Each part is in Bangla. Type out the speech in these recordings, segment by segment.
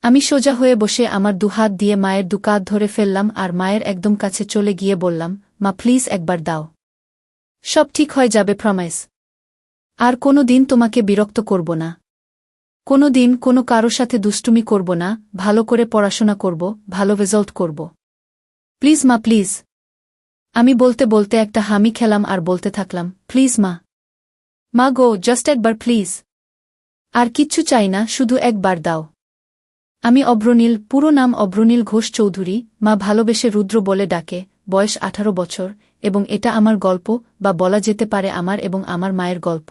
আমি সোজা হয়ে বসে আমার দুহাত দিয়ে মায়ের দুকাঁধ ধরে ফেললাম আর মায়ের একদম কাছে চলে গিয়ে বললাম, মা প্লিজ একবার দাও। সব ঠিক হয়ে যাবে, প্রমিস। আর কোনো দিন তোমাকে বিরক্ত করব না। কোনো দিন কোনো কারো সাথে দুষ্টুমি করব না, ভালো করে পড়াশোনা করব, ভালো রেজাল্ট করব। প্লিজ মা, প্লিজ। আমি বলতে বলতে একটা হামি খেলাম আর বলতে থাকলাম, প্লিজ মা। মা গো, জাস্ট একবার প্লিজ। আর কিচ্ছু চাই না, শুধু একবার দাও। আমি অভ্রনীল, পুরো নাম অভ্রনীল ঘোষ চৌধুরী, মা ভালোবেসে রুদ্র বলে ডাকে, বয়স 18 বছর, এবং এটা আমার গল্প, বা বলা যেতে পারে আমার এবং আমার মায়ের গল্প।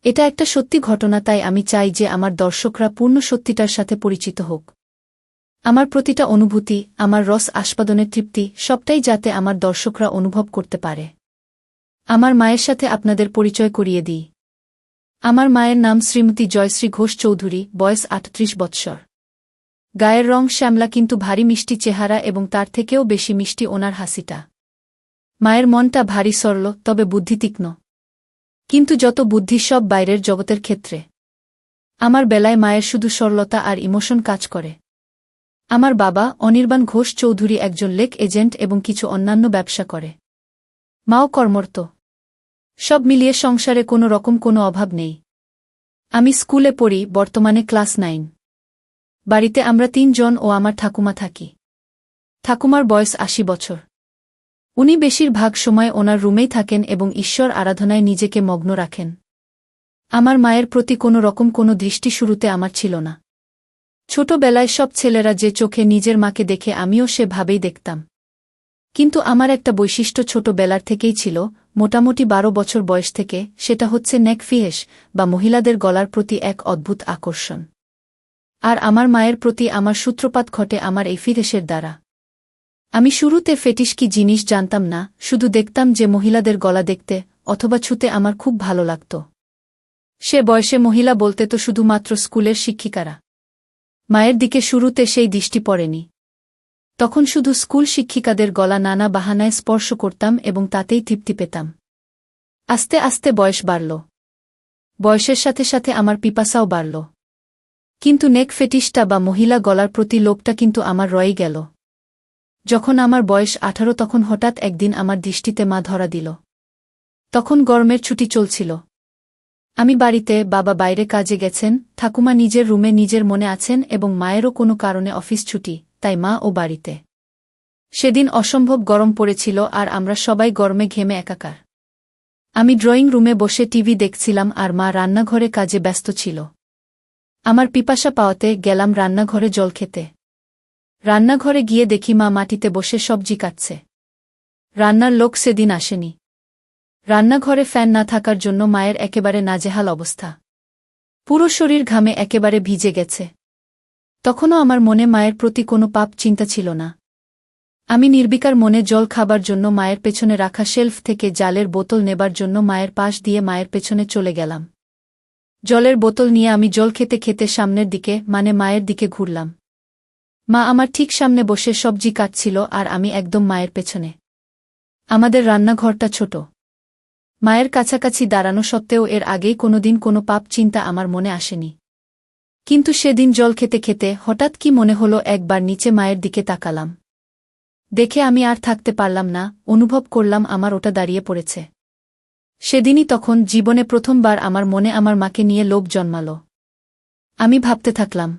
এটা একটা সত্যি ঘটনা, তাই আমি চাই যে আমার দর্শকরা পূর্ণ সত্যিটার সাথে পরিচিত হোক। আমার প্রতিটা অনুভূতি, আমার রস আস্বাদনের তৃপ্তি, সবটাই যাতে আমার দর্শকরা অনুভব করতে পারে। আমার মায়ের সাথে আপনাদের পরিচয় করিয়ে দিই। আমার মায়ের নাম শ্রীমতী জয়শ্রী ঘোষ চৌধুরী, বয়স 38 বৎসর। গায়ের রং শ্যামলা, কিন্তু ভারী মিষ্টি চেহারা, এবং তার থেকেও বেশি মিষ্টি ওনার হাসিটা। মায়ের মনটা ভারী সরল, তবে বুদ্ধি তীক্ষ্ণ। কিন্তু যত বুদ্ধি সব বাইরের জগতের ক্ষেত্রে। আমার বেলায় মায়ের শুধু সরলতা আর ইমোশন কাজ করে। আমার বাবা অনির্বাণ ঘোষ চৌধুরী একজন লেক এজেন্ট এবং কিছু অন্যান্য ব্যবসা করে। মাও কর্মরত। সব মিলিয়ে সংসারে কোনো রকম কোনো অভাব নেই। আমি স্কুলে পড়ি, বর্তমানে ক্লাস 9। বাড়িতে আমরা 3 জন ও আমার ঠাকুমা থাকি। ঠাকুমার বয়স 80 বছর। উনি বেশিরভাগ সময় ওনার রুমেই থাকেন এবং ঈশ্বর আরাধনায় নিজেকে মগ্ন রাখেন। আমার মায়ের প্রতি কোনো রকম কোনো দৃষ্টি শুরুতে আমার ছিল না। ছোটবেলায় সব ছেলেরা যে চোখে নিজের মাকে দেখে, আমিও সেভাবেই দেখতাম। কিন্তু আমার একটা বৈশিষ্ট্য ছোটবেলার থেকেই ছিল, মোটামুটি 12 বছর বয়স থেকে, সেটা হচ্ছে নেক ফিহেস, বা মহিলাদের গলার প্রতি এক অদ্ভুত আকর্ষণ। আর আমার মায়ের প্রতি আমার সূত্রপাত ঘটে আমার এই ফিহেসের দ্বারা। আমি শুরুতে ফেটিশ কি জিনিস জানতাম না, শুধু দেখতাম যে মহিলাদের গলা দেখতে অথবা ছুতে আমার খুব ভালো লাগত। সে বয়সে মহিলা বলতে তো শুধুমাত্র স্কুলের শিক্ষিকারা। মায়ের দিকে শুরুতে সেই দৃষ্টি পড়েনি। তখন শুধু স্কুল শিক্ষিকাদের গলা নানা বাহানায় স্পর্শ করতাম এবং তাতেই তৃপ্তি পেতাম। আস্তে আস্তে বয়স বাড়ল। বয়সের সাথে সাথে আমার পিপাসাও বাড়ল। কিন্তু নেক ফেটিশটা বা মহিলা গলার প্রতি লোভটা কিন্তু আমার রয়ে গেল। যখন আমার বয়স 18, তখন হঠাৎ একদিন আমার দৃষ্টিতে মা ধরা দিল। তখন গরমের ছুটি চলছিল। আমি বাড়িতে, বাবা বাইরে কাজে গেছেন, ঠাকুমা নিজের রুমে নিজের মনে আছেন এবং মায়েরও কোনো কারণে অফিস ছুটি, তাই মা ও বাড়িতে। সেদিন অসম্ভব গরম পড়েছিল আর আমরা সবাই গরমে ঘেমে একাকার। আমি ড্রয়িং রুমে বসে টিভি দেখছিলাম আর মা রান্নাঘরে কাজে ব্যস্ত ছিল। আমার পিপাসা পাওয়াতে গেলাম রান্নাঘরে জল খেতে। রান্নাঘরে গিয়ে দেখি মা মাটিতে বসে সবজি কাটছে। রান্নার লোক সেদিন আসেনি। রান্নাঘরে ফ্যান না থাকার জন্য মায়ের একেবারে নাজেহাল অবস্থা। পুরো শরীর ঘামে একেবারে ভিজে গেছে। তখনও আমার মনে মায়ের প্রতি কোনো পাপ চিন্তা ছিল না। আমি নির্বিকার মনে জল খাবার জন্য মায়ের পেছনে রাখা শেলফ থেকে জালের বোতল নেবার জন্য মায়ের পাশ দিয়ে মায়ের পেছনে চলে গেলাম। জলের বোতল নিয়ে আমি জল খেতে খেতে সামনের দিকে, মানে মায়ের দিকে ঘুরলাম। মা আমার ঠিক সামনে বসে সবজি কাটছিল আর আমি একদম মায়ের পেছনে। আমাদের রান্নাঘরটা ছোট। মায়ের কাছাকাছি দাঁড়ানো সত্ত্বেও এর আগেই কোনোদিন কোনো পাপ চিন্তা আমার মনে আসেনি। কিন্তু সেদিন জল খেতে খেতে হঠাৎ কি মনে হলো, একবার নিচে মায়ের দিকে তাকালাম। দেখে আমি আর থাকতে পারলাম না, অনুভব করলাম আমার ওটা দাঁড়িয়ে পড়েছে। সেদিনই তখন জীবনে প্রথমবার আমার মনে আমার মাকে নিয়ে লোভ জন্মাল। আমি ভাবতে থাকলাম,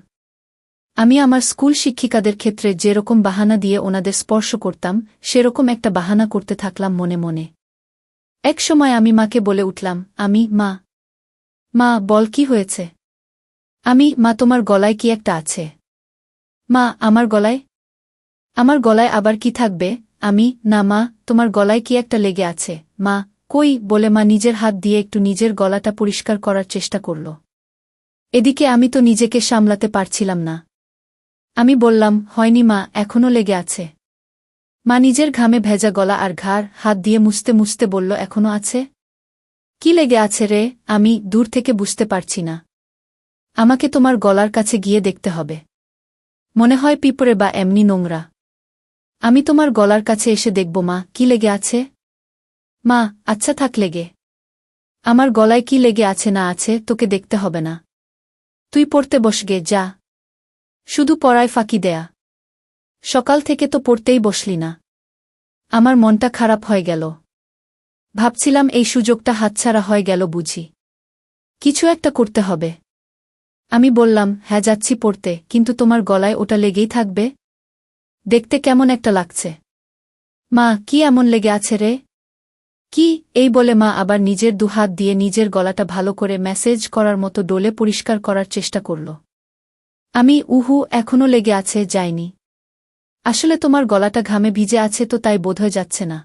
আমি আমার স্কুল শিক্ষিকাদের ক্ষেত্রে যেরকম বাহানা দিয়ে ওনাদের স্পর্শ করতাম, সেরকম একটা বাহানা করতে থাকলাম মনে মনে। এক সময় আমি মাকে বলে উঠলাম, মা বল কি হয়েছে? মা তোমার গলায় কি একটা আছে? মা আমার গলায়? আমার গলায় আবার কি থাকবে? না মা, তোমার গলায় কি একটা লেগে আছে। মা, কই, বলে মা নিজের হাত দিয়ে একটু নিজের গলাটা পরিষ্কার করার চেষ্টা করল। এদিকে আমি তো নিজেকে সামলাতে পারছিলাম না। আমি বললাম, হয়নি মা, এখনও লেগে আছে। মা নিজের ঘামে ভেজা গলা আর ঘাড় হাত দিয়ে মুছতে মুছতে বলল, এখনও আছে? কি লেগে আছে রে? আমি দূর থেকে বুঝতে পারছি না। আমাকে তোমার গলার কাছে গিয়ে দেখতে হবে। মনে হয় পিঁপড়ে বা এমনি নোংরা। আমি তোমার গলার কাছে এসে দেখব মা, কি লেগে আছে। মা, আচ্ছা থাক লেগে। আমার গলায় কি লেগে আছে না আছে তোকে দেখতে হবে না। তুই পড়তে বসগে, যা। শুধু পড়ায় ফাঁকি দেয়া। সকাল থেকে তো পড়তেই বসলি না। আমার মনটা খারাপ হয়ে গেল। ভাবছিলাম এই সুযোগটা হাতছাড়া হয়ে গেল বুঝি। কিছু একটা করতে হবে। আমি বললাম, হ্যাঁ যাচ্ছি পড়তে, কিন্তু তোমার গলায় ওটা লেগেই থাকবে? দেখতে কেমন একটা লাগছে। মা, কি এমন লেগে আছে রে? কি? এই বলে মা আবার নিজের দুহাত দিয়ে নিজের গলাটা ভালো করে ম্যাসেজ করার মতো ডোলে পরিষ্কার করার চেষ্টা করল। আমি, উহু, এখনও লেগে আছে, যায়নি। আসলে তোমার গলাটা ঘামে ভিজে আছে তো তাই বোধহয় যাচ্ছে না।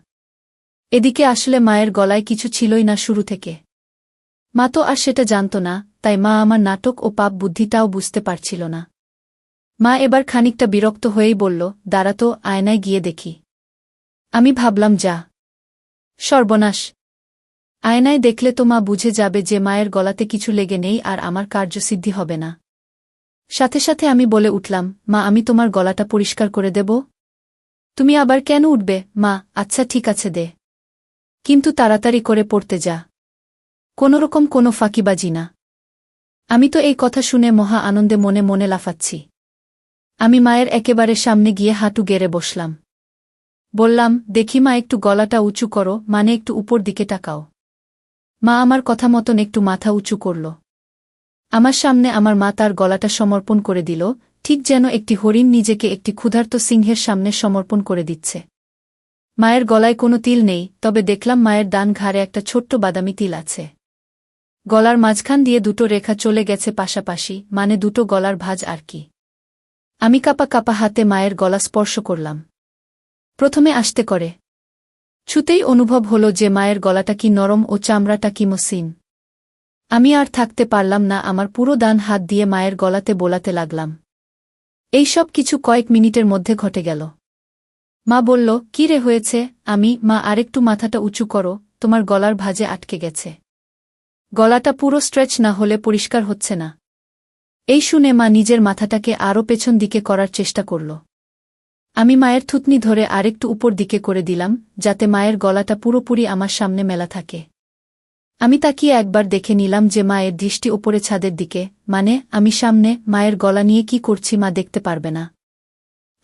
এদিকে আসলে মায়ের গলায় কিছু ছিলই না শুরু থেকে। মা তো আর সেটা জানত না, তাই মা আমার নাটক ও পাপ বুদ্ধিটাও বুঝতে পারছিল না। মা এবার খানিকটা বিরক্ত হয়েই বলল, দাঁড়া তো, আয়নায় গিয়ে দেখি। আমি ভাবলাম, যা সর্বনাশ! আয়নায় দেখলে তো মা বুঝে যাবে যে মায়ের গলাতে কিছু লেগে নেই আর আমার কার্যসিদ্ধি হবে না। সাথে সাথে আমি বলে উঠলাম, মা, আমি তোমার গলাটা পরিষ্কার করে দেব। তুমি আবার কেন উঠবে? মা, আচ্ছা ঠিক আছে দে, কিন্তু তাড়াতাড়ি করে পড়তে যা। কোনোরকম কোনো ফাঁকিবাজি না। আমি তো এই কথা শুনে মহা আনন্দে মনে মনে লাফাচ্ছি। আমি মায়ের একেবারে সামনে গিয়ে হাঁটু গেড়ে বসলাম। বললাম, দেখি মা, একটু গলাটা উঁচু করো, মানে একটু উপর দিকে তাকাও। মা আমার কথা মতন একটু মাথা উঁচু করল। আমার সামনে আমার মা তার গলাটা সমর্পণ করে দিল, ঠিক যেন একটি হরিণ নিজেকে একটি ক্ষুধার্ত সিংহের সামনে সমর্পণ করে দিচ্ছে। মায়ের গলায় কোনো তিল নেই, তবে দেখলাম মায়ের ডান ঘাড়ে একটা ছোট্ট বাদামি তিল আছে। গলার মাঝখান দিয়ে দুটো রেখা চলে গেছে পাশাপাশি, মানে দুটো গলার ভাঁজ আর কি। আমি কাপা কাপা হাতে মায়ের গলা স্পর্শ করলাম। প্রথমে আস্তে করে। ছুতেই অনুভব হলো যে মায়ের গলাটা কি নরম ও চামড়াটা কি মসৃণ। আমি আর থাকতে পারলাম না, আমার পুরো ডান হাত দিয়ে মায়ের গলাতে বোলাতে লাগলাম। এই সব কিছু কয়েক মিনিটের মধ্যে ঘটে গেল। মা বলল, কি রে হয়েছে? আমি, মা, আরেকটু মাথাটা উঁচু করো, তোমার গলার ভাঁজে আটকে গেছে। গলাটা পুরো স্ট্রেচ না হলে পরিষ্কার হচ্ছে না। এই শুনে মা নিজের মাথাটাকে আরও পেছন দিকে করার চেষ্টা করল। আমি মায়ের থুতনি ধরে আরেকটু উপর দিকে করে দিলাম, যাতে মায়ের গলাটা পুরোপুরি আমার সামনে মেলা থাকে। আমি তাকিয়ে একবার দেখে নিলাম যে মায়ের দৃষ্টি ওপরে ছাদের দিকে, মানে আমি সামনে। মায়ের গলা নিয়ে কি করছি মা দেখতে পারবে না।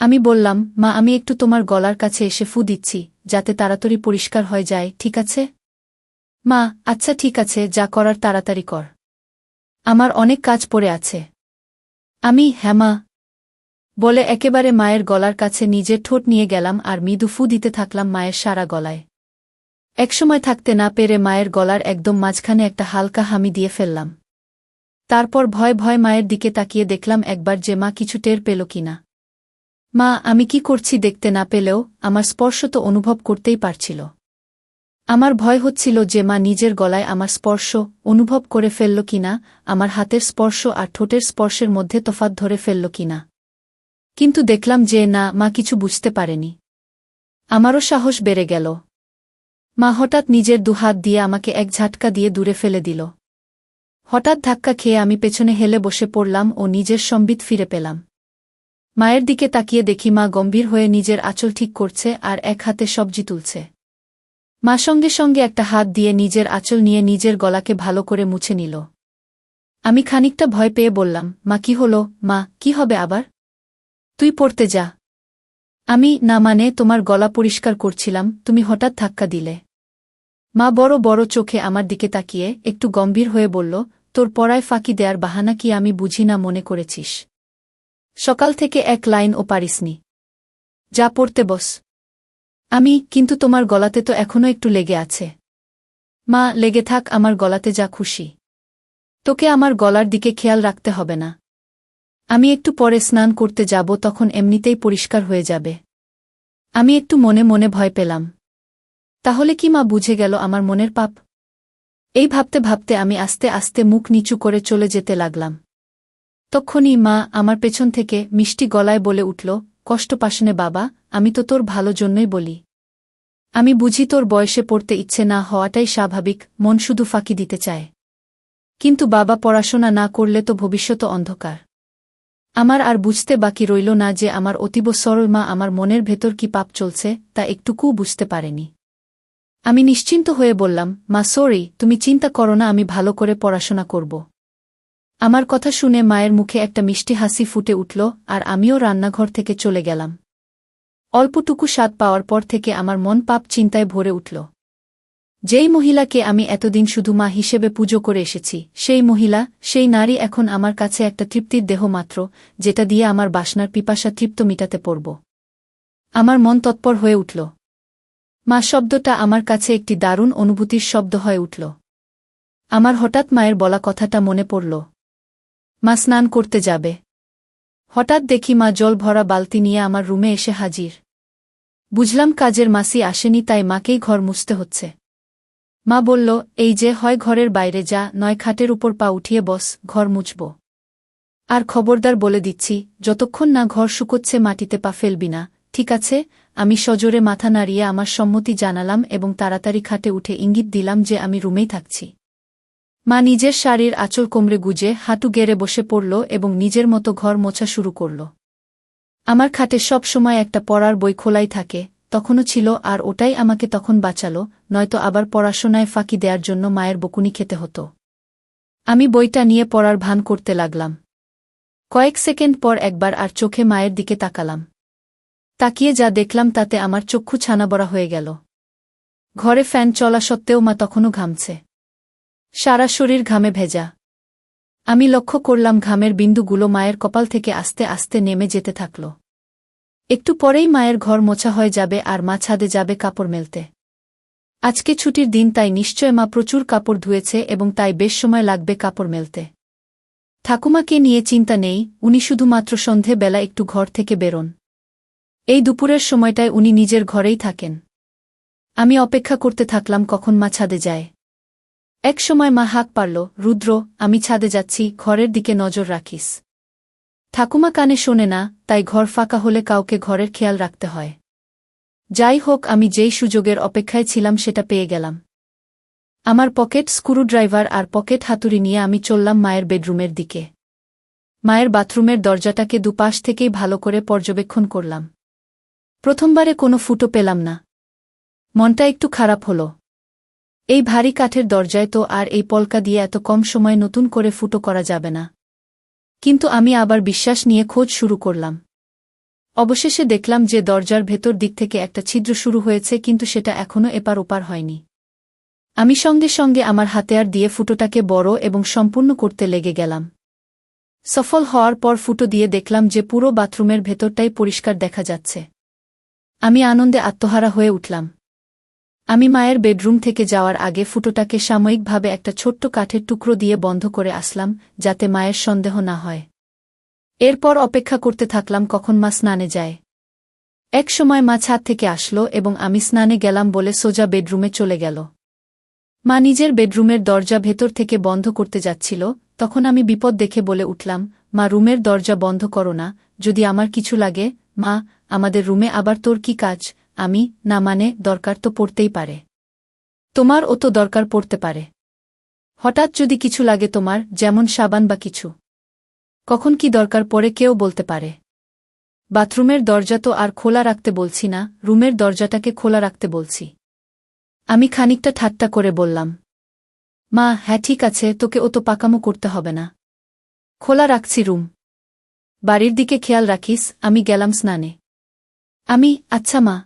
আমি বললাম, মা, আমি একটু তোমার গলার কাছে এসে ফু দিচ্ছি, যাতে তাড়াতাড়ি পরিষ্কার হয়ে যায়, ঠিক আছে? মা, আচ্ছা ঠিক আছে, যা করার তাড়াতাড়ি কর। আমার অনেক কাজ পড়ে আছে। আমি, হ্যাঁ মা, বলে একেবারে মায়ের গলার কাছে নিজের ঠোঁট নিয়ে গেলাম আর মৃদু ফু দিতে থাকলাম মায়ের সারা গলায়। একসময় থাকতে না পেরে মায়ের গলার একদম মাঝখানে একটা হালকা হামি দিয়ে ফেললাম। তারপর ভয় ভয় মায়ের দিকে তাকিয়ে দেখলাম একবার যে মা কিছু টের পেল কিনা। মা আমি কি করছি দেখতে না পেলেও আমার স্পর্শ তো অনুভব করতেই পারছিল। আমার ভয় হচ্ছিল যে মা নিজের গলায় আমার স্পর্শ অনুভব করে ফেলল কিনা, আমার হাতের স্পর্শ আর ঠোঁটের স্পর্শের মধ্যে তফাৎ ধরে ফেলল কিনা। কিন্তু দেখলাম যে না, মা কিছু বুঝতে পারেনি। আমারও সাহস বেড়ে গেল। মা হঠাৎ নিজের দুহাত দিয়ে আমাকে এক ঝাটকা দিয়ে দূরে ফেলে দিল। হঠাৎ ধাক্কা খেয়ে আমি পেছনে হেলে বসে পড়লাম ও নিজের সম্বিত ফিরে পেলাম। মায়ের দিকে তাকিয়ে দেখি মা গম্ভীর হয়ে নিজের আঁচল ঠিক করছে আর এক হাতে সবজি তুলছে। মা সঙ্গে সঙ্গে একটা হাত দিয়ে নিজের আঁচল নিয়ে নিজের গলাকে ভালো করে মুছে নিল। আমি খানিকটা ভয় পেয়ে বললাম, মা কি হলো? মা, কি হবে আবার? তুই পড়তে যা। আমি, না মানে তোমার গলা পরিষ্কার করছিলাম, তুমি হঠাৎ ধাক্কা দিলে। মা বড় বড় চোখে আমার দিকে তাকিয়ে একটু গম্ভীর হয়ে বলল, তোর পড়ায় ফাঁকি দেয়ার বাহানা কি আমি বুঝি না মনে করেছিস? সকাল থেকে এক লাইনও পারিসনি। যা পড়তে বস। আমি, কিন্তু তোমার গলাতে তো এখনো একটু লেগে আছে। মা, লেগে থাক আমার গলাতে যা খুশি। তোকে আমার গলার দিকে খেয়াল রাখতে হবে না। আমি একটু পরে স্নান করতে যাব, তখন এমনিতেই পরিষ্কার হয়ে যাবে। আমি একটু মনে মনে ভয় পেলাম। তাহলে কি মা বুঝে গেল আমার মনের পাপ? এই ভাবতে ভাবতে আমি আস্তে আস্তে মুখ নিচু করে চলে যেতে লাগলাম। তক্ষুনি মা আমার পেছন থেকে মিষ্টি গলায় বলে উঠল, কষ্ট পাস নে বাবা, আমি তো তোর ভালো জন্যই বলি। আমি বুঝি তোর বয়সে পড়তে ইচ্ছে না হওয়াটাই স্বাভাবিক, মন শুধু ফাঁকি দিতে চায়। কিন্তু বাবা, পড়াশোনা না করলে তো ভবিষ্যৎ অন্ধকার। আমার আর বুঝতে বাকি রইল না যে আমার অতীব সরল মা আমার মনের ভেতর কি পাপ চলছে তা একটুকুও বুঝতে পারেনি। আমি নিশ্চিন্ত হয়ে বললাম, মা সরি, তুমি চিন্তা করো না, আমি ভালো করে পড়াশোনা করব। আমার কথা শুনে মায়ের মুখে একটা মিষ্টি হাসি ফুটে উঠল, আর আমিও রান্নাঘর থেকে চলে গেলাম। অল্পটুকু স্বাদ পাওয়ার পর থেকে আমার মন পাপ চিন্তায় ভরে উঠল। যেই মহিলাকে আমি এতদিন শুধু মা হিসেবে পুজো করে এসেছি, সেই মহিলা, সেই নারী এখন আমার কাছে একটা তৃপ্তির দেহ মাত্র, যেটা দিয়ে আমার বাসনার পিপাসা তৃপ্ত মিটাতে পারব। আমার মন তৎপর হয়ে উঠল। মা শব্দটা আমার কাছে একটি দারুণ অনুভূতির শব্দ হয়ে উঠল। আমার হঠাৎ মায়ের বলা কথাটা মনে পড়ল। মা স্নান করতে যাবে। হঠাৎ দেখি মা জল ভরা বালতি নিয়ে আমার রুমে এসে হাজির। বুঝলাম কাজের মাসি আসেনি, তাই মাকেই ঘর মুছতে হচ্ছে। মা বলল, এই যে, হয় ঘরের বাইরে যা, নয় খাটের উপর পা উঠিয়ে বস, ঘর মুছব। আর খবরদার বলে দিচ্ছি, যতক্ষণ না ঘর শুকোচ্ছে মাটিতে পা ফেলবি না, ঠিক আছে? আমি সজোরে মাথা নাড়িয়ে আমার সম্মতি জানালাম এবং তাড়াতাড়ি খাটে উঠে ইঙ্গিত দিলাম যে আমি রুমেই থাকছি। মা নিজের শাড়ির আঁচল কোমরে গুজে হাঁটু গেড়ে বসে পড়ল এবং নিজের মতো ঘর মোছা শুরু করল। আমার খাটে সব সময় একটা পড়ার বই খোলাই থাকে, তখনও ছিল, আর ওটাই আমাকে তখন বাঁচাল, নয়তো আবার পড়াশোনায় ফাঁকি দেওয়ার জন্য মায়ের বকুনি খেতে হতো। আমি বইটা নিয়ে পড়ার ভান করতে লাগলাম। কয়েক সেকেন্ড পর একবার আর চোখে মায়ের দিকে তাকালাম। তাকিয়ে যা দেখলাম তাতে আমার চক্ষু ছানাবড়া হয়ে গেল। ঘরে ফ্যান চলা সত্ত্বেও মা তখনও ঘামছে। সারা শরীর ঘামে ভেজা। আমি লক্ষ্য করলাম ঘামের বিন্দুগুলো মায়ের কপাল থেকে আস্তে আস্তে নেমে যেতে থাকল। একটু পরেই মায়ের ঘর মোছা হয়ে যাবে আর মা ছাদে যাবে কাপড় মেলতে। আজকে ছুটির দিন, তাই নিশ্চয় মা প্রচুর কাপড় ধুয়েছে এবং তাই বেশ সময় লাগবে কাপড় মেলতে। ঠাকুমাকে নিয়ে চিন্তা নেই, উনি শুধুমাত্র সন্ধে বেলা একটু ঘর থেকে বেরোন। এই দুপুরের সময়টায় উনি নিজের ঘরেই থাকেন। আমি অপেক্ষা করতে থাকলাম কখন মা ছাদে যায়। এক সময় মা হাঁক পারল, রুদ্র, আমি ছাদে যাচ্ছি, ঘরের দিকে নজর রাখিস। ঠাকুমা কানে শোনে না, তাই ঘর ফাঁকা হলে কাউকে ঘরের খেয়াল রাখতে হয়। যাই হোক, আমি যেই সুযোগের অপেক্ষায় ছিলাম সেটা পেয়ে গেলাম। আমার পকেট স্ক্রুড্রাইভার আর পকেট হাতুড়ি নিয়ে আমি চললাম মায়ের বেডরুমের দিকে। মায়ের বাথরুমের দরজাটাকে দুপাশ থেকেই ভালো করে পর্যবেক্ষণ করলাম। প্রথমবারে কোনো ফুটো পেলাম না। মনটা একটু খারাপ হলো। এই ভারী কাঠের দরজায় তো আর এই পলকা দিয়ে এত কম সময় নতুন করে ফুটো করা যাবে না। কিন্তু আমি আবার বিশ্বাস নিয়ে খোঁজ শুরু করলাম। অবশেষে দেখলাম যে দরজার ভেতর দিক থেকে একটা ছিদ্র শুরু হয়েছে, কিন্তু সেটা এখনও এপার ওপার হয়নি। আমি সঙ্গে সঙ্গে আমার হাতিয়ার দিয়ে ফুটোটাকে বড় এবং সম্পূর্ণ করতে লেগে গেলাম। সফল হওয়ার পর ফুটো দিয়ে দেখলাম যে পুরো বাথরুমের ভেতরটাই পরিষ্কার দেখা যাচ্ছে। আমি আনন্দে আত্মহারা হয়ে উঠলাম। আমি মায়ের বেডরুম থেকে যাওয়ার আগে ফুটোটাকে সাময়িকভাবে একটা ছোট্ট কাঠের টুকরো দিয়ে বন্ধ করে আসলাম, যাতে মায়ের সন্দেহ না হয়। এরপর অপেক্ষা করতে থাকলাম কখন মা স্নানে যায়। এক সময় মা ছাদ থেকে আসলো এবং আমি স্নানে গেলাম বলে সোজা বেডরুমে চলে গেল। মা নিজের বেডরুমের দরজা ভেতর থেকে বন্ধ করতে যাচ্ছিল, তখন আমি বিপদ দেখে বলে উঠলাম, মা, রুমের দরজা বন্ধ করো না, যদি আমার কিছু লাগে। মা, আমাদের রুমে আবার তোর কি কাজ? আমি, না মানে, দরকার তো পড়তেই পারে। তোমারও তো দরকার পড়তে পারে। হঠাৎ যদি কিছু লাগে তোমার, যেমন সাবান বা কিছু। কখন কি দরকার পড়ে কেউ বলতে পারে। বাথরুমের দরজা তো আর খোলা রাখতে বলছি না, রুমের দরজাটাকে খোলা রাখতে বলছি। আমি খানিকটা ঠাট্টা করে বললাম। মা, হ্যাঁ ঠিক আছে, তোকে ও তো পাকামো করতে হবে না। খোলা রাখছি রুম। বাড়ির দিকে খেয়াল রাখিস। আমি গেলাম স্নানে। আচ্ছা মা।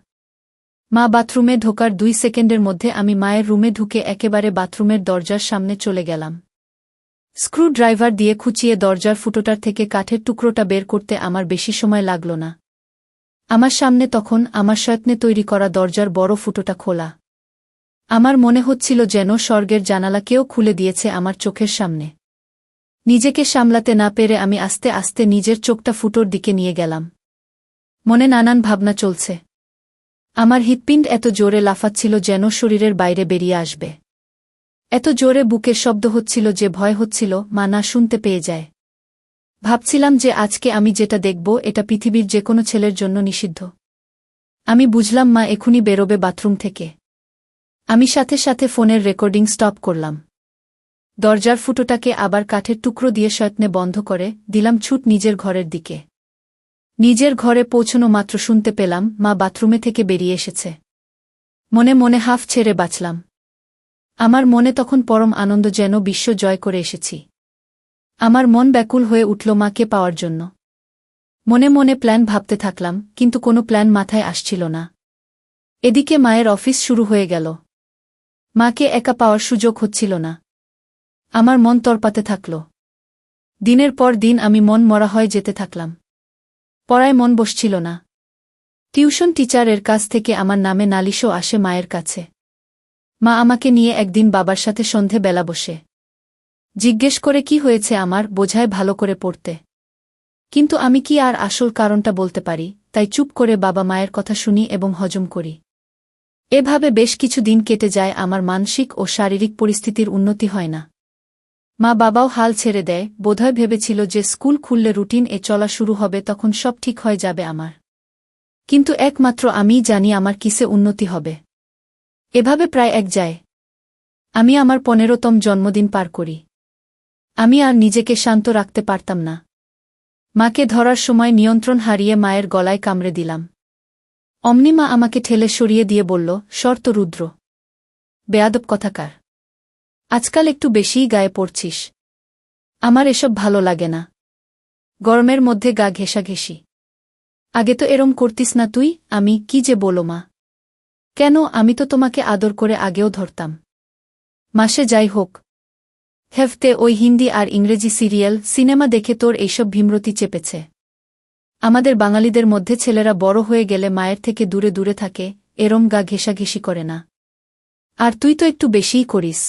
মা বাথরুমে ঢোকার 2 সেকেন্ডের মধ্যে আমি মায়ের রুমে ঢুকে একেবারে বাথরুমের দরজার সামনে চলে গেলাম। স্ক্রুড্রাইভার দিয়ে খুঁচিয়ে দরজার ফুটোটার থেকে কাঠের টুকরোটা বের করতে আমার বেশি সময় লাগল না। আমার সামনে তখন আমার যত্নে তৈরি করা দরজার বড় ফুটোটা খোলা। আমার মনে হচ্ছিল যেন স্বর্গের জানালা কেউ খুলে দিয়েছে আমার চোখের সামনে। নিজেকে সামলাতে না পেরে আমি আস্তে আস্তে নিজের চোখটা ফুটোর দিকে নিয়ে গেলাম। মনে নানান ভাবনা চলছে। আমার হৃৎপিণ্ড এত জোরে লাফাচ্ছিল যেন শরীরের বাইরে বেরিয়ে আসবে। এত জোরে বুকের শব্দ হচ্ছিল যে ভয় হচ্ছিল মা না শুনতে পেয়ে যায়। ভাবছিলাম যে আজকে আমি যেটা দেখব এটা পৃথিবীর যে কোনো ছেলের জন্য নিষিদ্ধ। আমি বুঝলাম মা এখুনি বেরোবে বাথরুম থেকে। আমি সাথে সাথে ফোনের রেকর্ডিং স্টপ করলাম। দরজার ফুটোটাকে আবার কাঠের টুকরো দিয়ে যত্নে বন্ধ করে দিলাম ছুট নিজের ঘরের দিকে। নিজের ঘরে পৌঁছনো মাত্র শুনতে পেলাম মা বাথরুমে থেকে বেরিয়ে এসেছে। মনে মনে হাফ ছেড়ে বাঁচলাম। আমার মনে তখন পরম আনন্দ, যেন বিশ্ব জয় করে এসেছি। আমার মন ব্যাকুল হয়ে উঠল মাকে পাওয়ার জন্য। মনে মনে প্ল্যান ভাবতে থাকলাম, কিন্তু কোনো প্ল্যান মাথায় আসছিল না। এদিকে মায়ের অফিস শুরু হয়ে গেল। মাকে একা পাওয়ার সুযোগ হচ্ছিল না। আমার মন তরপাতে থাকল। দিনের পর দিন আমি মন মরা হয়ে যেতে থাকলাম। পড়ায় মন বসছিল না। টিউশন টিচারের কাছ থেকে আমার নামে নালিশও আসে মায়ের কাছে। মা আমাকে নিয়ে একদিন বাবার সাথে সন্ধে বেলা বসে জিজ্ঞেস করে কি হয়েছে আমার, বোঝায় ভালো করে পড়তে। কিন্তু আমি কি আর আসল কারণটা বলতে পারি, তাই চুপ করে বাবা মায়ের কথা শুনি এবং হজম করি। এভাবে বেশ কিছু দিন কেটে যায়, আমার মানসিক ও শারীরিক পরিস্থিতির উন্নতি হয় না। মা বাবাও হাল ছেড়ে দেয়, বোধহয় ভেবেছিল যে স্কুল খুললে রুটিন চলা শুরু হবে, তখন সব ঠিক হয়ে যাবে আমার। কিন্তু একমাত্র আমিই জানি আমার কিসে উন্নতি হবে। এভাবে প্রায় এক যায়। আমি আমার 15তম জন্মদিন পার করি। আমি আর নিজেকে শান্ত রাখতে পারতাম না। মাকে ধরার সময় নিয়ন্ত্রণ হারিয়ে মায়ের গলায় কামড়ে দিলাম। অমনি মা আমাকে ঠেলে সরিয়ে দিয়ে বলল, শর্ত রুদ্র, বেয়াদব কথাকার, আজকাল একটু বেশিই গায়ে পড়ছিস। আমার এসব ভালো লাগে না। গরমের মধ্যে গা ঘেঁষাঘেঁষি। আগে তো এরম করতিস না তুই। আমি কি যে বলো মা। কেন, আমি তো তোমাকে আদর করে আগেও ধরতাম। মাসে যাই হোক, হেফতে ওই হিন্দি আর ইংরেজি সিরিয়াল সিনেমা দেখে তোর এইসব ভীমরতি চেপেছে। আমাদের বাঙালিদের মধ্যে ছেলেরা বড় হয়ে গেলে মায়ের থেকে দূরে দূরে থাকে, এরম গা ঘেঁষাঘেঁষি করে না। আর তুই তো একটু বেশিই করিস।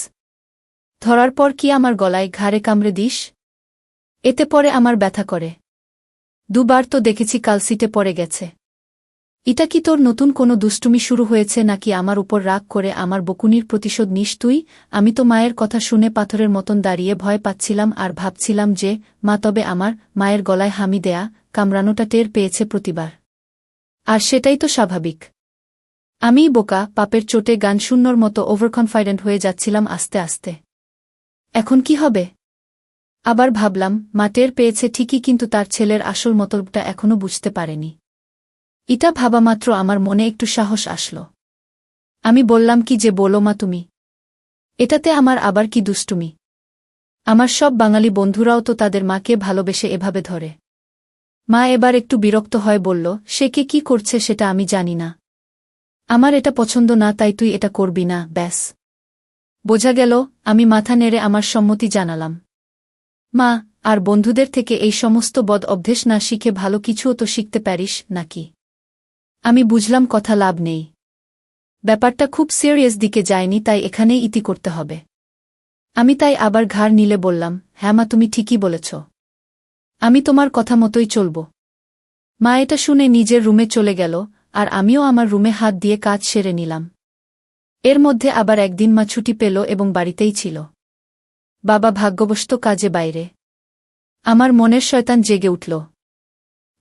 ধরার পর কি আমার গলায় ঘাড়ে কামড়ে দিস? এতে পরে আমার ব্যথা করে। দুবার তো দেখেছি কালসিটে পড়ে গেছে। এটা কি তোর নতুন কোনো দুষ্টুমি শুরু হয়েছে, নাকি আমার উপর রাগ করে আমার বকুনির প্রতিশোধ নিস তুই? আমি তো মায়ের কথা শুনে পাথরের মতন দাঁড়িয়ে ভয় পাচ্ছিলাম আর ভাবছিলাম যে মা তবে আমার মায়ের গলায় হামি দেয়া কামড়ানোটা টের পেয়েছে প্রতিবার। আর সেটাই তো স্বাভাবিক। আমিই বোকা, পাপের চোটে গানশূন্যর মতো ওভারকনফিডেন্ট হয়ে যাচ্ছিলাম আস্তে আস্তে। এখন কি হবে? আবার ভাবলাম, মা টের পেয়েছে ঠিকই, কিন্তু তার ছেলের আসল মতলবটা এখনও বুঝতে পারেনি। এটা ভাবামাত্র আমার মনে একটু সাহস আসল। আমি বললাম, কি যে বলো মা তুমি। এটাতে আমার আবার কি দুষ্টুমি? আমার সব বাঙালি বন্ধুরাও তো তাদের মাকে ভালোবেসে এভাবে ধরে। মা এবার একটু বিরক্ত হয়, বলল, সে কে কি করছে সেটা আমি জানি না। আমার এটা পছন্দ না, তাই তুই এটা করবি না, ব্যাস। বোঝা গেল। আমি মাথা নেড়ে আমার সম্মতি জানালাম। মা, আর বন্ধুদের থেকে এই সমস্ত বদ অভ্যেস না শিখে ভালো কিছুও তো শিখতে পারিস নাকি? আমি বুঝলাম কথা লাভ নেই। ব্যাপারটা খুব সিরিয়াস দিকে যায়নি, তাই এখানেই ইতি করতে হবে। আমি তাই আবার ঘাড় নিলে বললাম, হ্যাঁ মা, তুমি ঠিকই বলেছ। আমি তোমার কথা মতোই চলব। মা এটা শুনে নিজের রুমে চলে গেল, আর আমিও আমার রুমে হাত দিয়ে কাজ সেরে নিলাম। এর মধ্যে আবার একদিন মা ছুটি পেল এবং বাড়িতেই ছিল। বাবা ভাগ্যবশত কাজে বাইরে। আমার মনের শয়তান জেগে উঠল।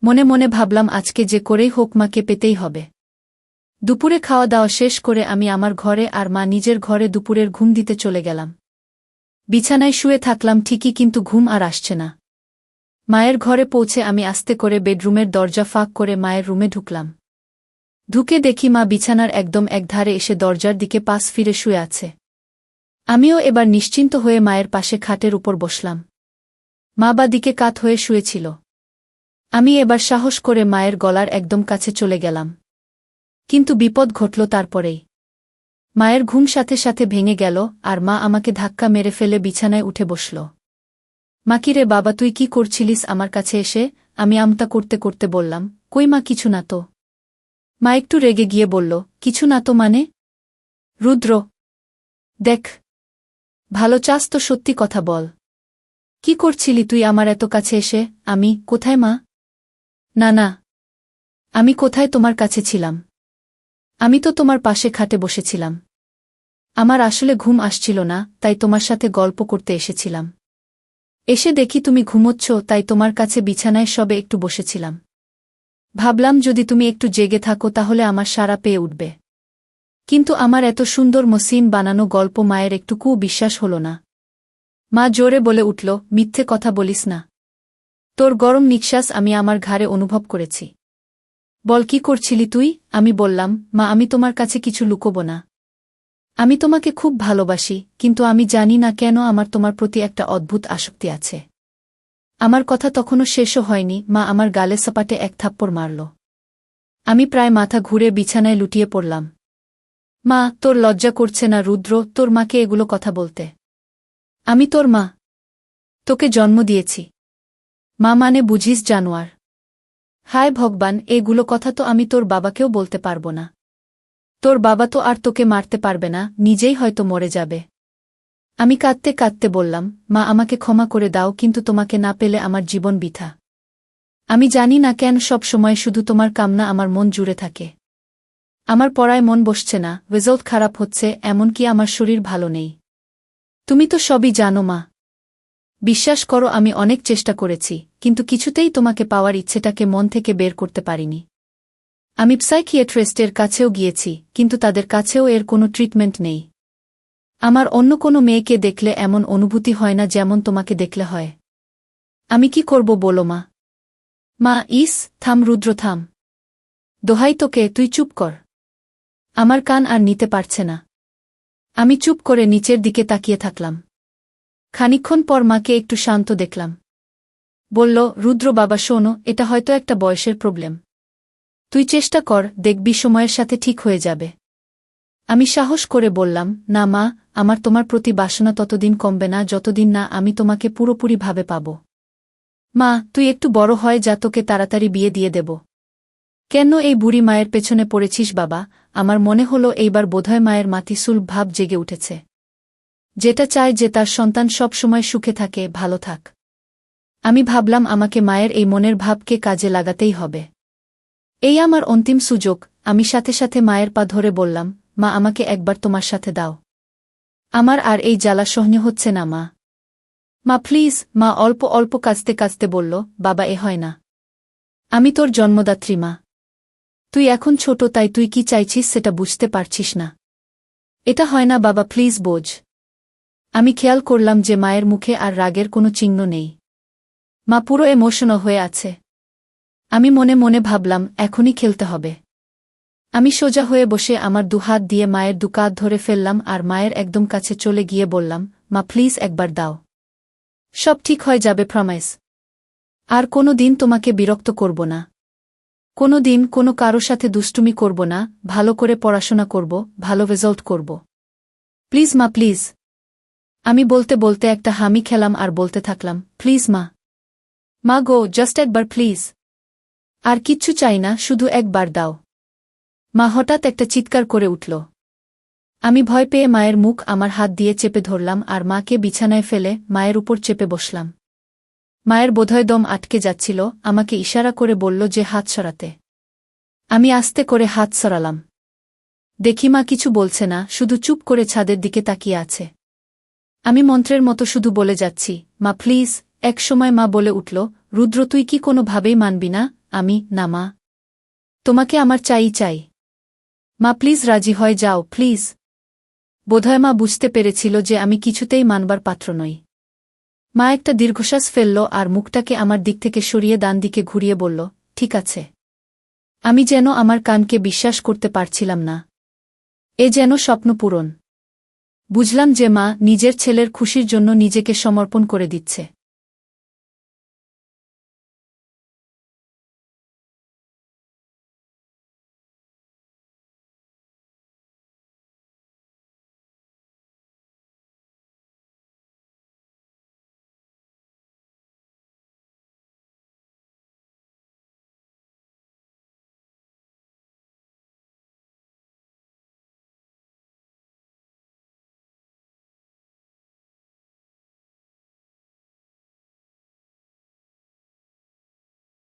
মনে মনে ভাবলাম, আজকে যে করেই হোক মাকে পেতেই হবে। দুপুরে খাওয়া দাওয়া শেষ করে আমি আমার ঘরে আর মা নিজের ঘরে দুপুরের ঘুম দিতে চলে গেলাম। বিছানায় শুয়ে থাকলাম ঠিকই, কিন্তু ঘুম আর আসছে না। মায়ের ঘরে পৌঁছে আমি আস্তে করে বেডরুমের দরজা ফাঁক করে মায়ের রুমে ঢুকলাম। ঢুকে দেখি মা বিছানার একদম একধারে এসে দরজার দিকে পাশ ফিরে শুয়ে আছে। আমিও এবার নিশ্চিন্ত হয়ে মায়ের পাশে খাটের উপর বসলাম। মা বা দিকে কাত হয়ে শুয়েছিল। আমি এবার সাহস করে মায়ের গলার একদম কাছে চলে গেলাম। কিন্তু বিপদ ঘটল তারপরেই। মায়ের ঘুম সাথে সাথে ভেঙে গেল, আর মা আমাকে ধাক্কা মেরে ফেলে বিছানায় উঠে বসল। মা, কি রে বাবা, তুই কি করছিলিস আমার কাছে এসে? আমি আমতা করতে করতে বললাম, কই মা, কিছু না তো। মা একটু রেগে গিয়ে বলল, কিছু না তো মানে? রুদ্র, দেখ, ভালো চাস তো সত্যি কথা বল। কি করছিলি তুই আমার এত কাছে এসে? আমি কোথায় মা? না না, আমি কোথায় তোমার কাছে ছিলাম? আমি তো তোমার পাশে খাটে বসেছিলাম। আমার আসলে ঘুম আসছিল না, তাই তোমার সাথে গল্প করতে এসেছিলাম। এসে দেখি তুমি ঘুমোচ্ছ, তাই তোমার কাছে বিছানায় সবে একটু বসেছিলাম। ভাবলাম যদি তুমি একটু জেগে থাকো তাহলে আমার সাড়া পেয়ে উঠবে। কিন্তু আমার এত সুন্দর মসৃণ বানানো গল্প মায়ের একটুকুও বিশ্বাস হল না। মা জোরে বলে উঠল, মিথ্যে কথা বলিস না। তোর গরম নিঃশ্বাস আমি আমার ঘাড়ে অনুভব করেছি। বল, কি করছিলি তুই? আমি বললাম, মা, আমি তোমার কাছে কিছু লুকোব না। আমি তোমাকে খুব ভালোবাসি, কিন্তু আমি জানি না কেন আমার তোমার প্রতি একটা অদ্ভুত আসক্তি আছে। আমার কথা তখনও শেষও হয়নি, মা আমার গালে সপাটে এক থাপ্পড় মারল। আমি প্রায় মাথা ঘুরে বিছানায় লুটিয়ে পড়লাম। মা, তোর লজ্জা করছে না রুদ্র, তোর মাকে এগুলো কথা বলতে? আমি তোর মা। তোকে জন্ম দিয়েছি। মা মানে বুঝিস জানোয়ার? হায় ভগবান, এগুলো কথা তো আমি তোর বাবাকেও বলতে পারবো না। তোর বাবা তো আর তোকে মারতে পারবে না, নিজেই হয়তো মরে যাবে। আমি কাঁদতে কাঁদতে বললাম, মা আমাকে ক্ষমা করে দাও, কিন্তু তোমাকে না পেলে আমার জীবন বৃথা। আমি জানি না কেন সব সময় শুধু তোমার কামনা আমার মন জুড়ে থাকে। আমার পড়ায় মন বসছে না, রেজাল্ট খারাপ হচ্ছে, এমনকি আমার শরীর ভালো নেই। তুমি তো সবই জানো মা। বিশ্বাস করো, আমি অনেক চেষ্টা করেছি, কিন্তু কিছুতেই তোমাকে পাওয়ার ইচ্ছেটাকে মন থেকে বের করতে পারিনি। আমি সাইকিয়াট্রিস্টের কাছেও গিয়েছি, কিন্তু তাদের কাছেও এর কোনো ট্রিটমেন্ট নেই। আমার অন্য কোনো মেয়েকে দেখলে এমন অনুভূতি হয় না যেমন তোমাকে দেখলে হয়। আমি কি করব বলো মা? মা, থাম রুদ্র, থাম। দোহাই তোকে, তুই চুপ কর। আমার কান আর নিতে পারছে না। আমি চুপ করে নিচের দিকে তাকিয়ে থাকলাম। খানিকক্ষণ পর মাকে একটু শান্ত দেখলাম। বলল, রুদ্র বাবা শোনো, এটা হয়তো একটা বয়সের প্রবলেম। তুই চেষ্টা কর, দেখবি সময়ের সাথে ঠিক হয়ে যাবে। আমি সাহস করে বললাম, না মা, আমার তোমার প্রতি বাসনা ততদিন কমবে না যতদিন না আমি তোমাকে পুরোপুরিভাবে পাব। মা, তুই একটু বড় হয় যা, তোকে তাড়াতাড়ি বিয়ে দিয়ে দেব। কেন এই বুড়ি মায়ের পেছনে পড়েছিস বাবা? আমার মনে হলো এইবার বোধহয় মায়ের মাতিসুল ভাব জেগে উঠেছে। যেটা চায় যে তার সন্তান সব সময় সুখে থাকে, ভালো থাক। আমি ভাবলাম আমাকে মায়ের এই মনের ভাবকে কাজে লাগাতেই হবে। এই আমার অন্তিম সুযোগ। আমি সাথে সাথে মায়ের পা ধরে বললাম, মা আমাকে একবার তোমার সাথে দাও। আমার আর এই জ্বালা সহ্য হচ্ছে না মা। মা প্লিজ। মা অল্প অল্প কাঁদতে কাঁদতে বলল, বাবা এ হয় না। আমি তোর জন্মদাত্রী মা। তুই এখন ছোট, তাই তুই কি চাইছিস সেটা বুঝতে পারছিস না। এটা হয় না বাবা, প্লিজ বোঝ। আমি খেয়াল করলাম যে মায়ের মুখে আর রাগের কোনো চিহ্ন নেই। মা পুরো ইমোশনাল হয়ে আছে। আমি মনে মনে ভাবলাম, এখনই খেলতে হবে। আমি সোজা হয়ে বসে আমার দুহাত দিয়ে মায়ের দুকাত ধরে ফেললাম আর মায়ের একদম কাছে চলে গিয়ে বললাম, মা প্লিজ একবার দাও। সব ঠিক হয়ে যাবে, প্রমিস। আর কোনো দিন তোমাকে বিরক্ত করব না। কোনো দিন কোনো কারো সাথে দুষ্টুমি করব না, ভালো করে পড়াশোনা করব, ভালো রেজাল্ট করব। প্লিজ মা, প্লিজ। আমি বলতে বলতে একটা হামি খেলাম আর বলতে থাকলাম, প্লিজ মা। মা গো, জাস্ট একবার প্লিজ। আর কিচ্ছু চাই না, শুধু একবার দাও। মা হঠাৎ একটা চিৎকার করে উঠল। আমি ভয় পেয়ে মায়ের মুখ আমার হাত দিয়ে চেপে ধরলাম আর মাকে বিছানায় ফেলে মায়ের উপর চেপে বসলাম। মায়ের বোধহয় দম আটকে যাচ্ছিল, আমাকে ইশারা করে বলল যে হাত সরাতে। আমি আস্তে করে হাত সরালাম। দেখি মা কিছু বলছে না, শুধু চুপ করে ছাদের দিকে তাকিয়ে আছে। আমি মন্ত্রের মতো শুধু বলে যাচ্ছি, মা প্লিজ। এক সময় মা বলে উঠল, রুদ্র তুই কি কোনোভাবেই মানবি না? আমি, না মা। তোমাকে আমার চাই চাই। মা প্লিজ রাজি হয়ে যাও, প্লিজ। বোধহয় মা বুঝতে পেরেছিল যে আমি কিছুতেই মানবার পাত্র নই। মা একটা দীর্ঘশ্বাস ফেলল আর মুখটাকে আমার দিক থেকে সরিয়ে ডান দিকে ঘুরিয়ে বলল, ঠিক আছে। আমি যেন আমার কানকে বিশ্বাস করতে পারছিলাম না। এ যেন স্বপ্ন পূরণ। বুঝলাম যে মা নিজের ছেলের খুশির জন্য নিজেকে সমর্পণ করে দিচ্ছে।